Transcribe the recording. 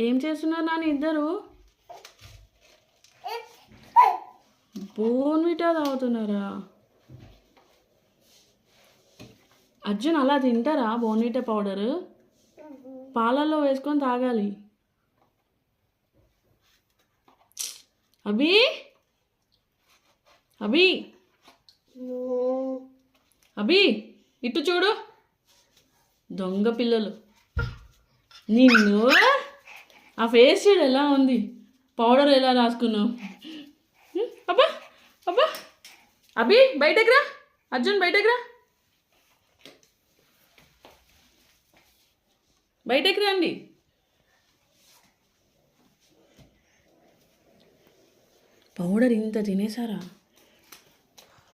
ఏం చేస్తున్నారు నాన్న ఇద్దరు? బోర్న్విటా తాగుతున్నారా? అర్జున్ అలా తింటారా బోర్న్విటా పౌడరు? పాలల్లో వేసుకొని తాగాలి. అభి అభి అభి ఇటు చూడు, దొంగ పిల్లలు. నిన్ను ఆ ఫేస్ చూడు ఎలా ఉంది, పౌడర్ ఎలా రాసుకున్నావు. అబ్బా అబ్బా అభి బయటకు రా, అర్జున్ బయటకు రా, బయటకు రండి. పౌడర్ ఇంత తినేసారా?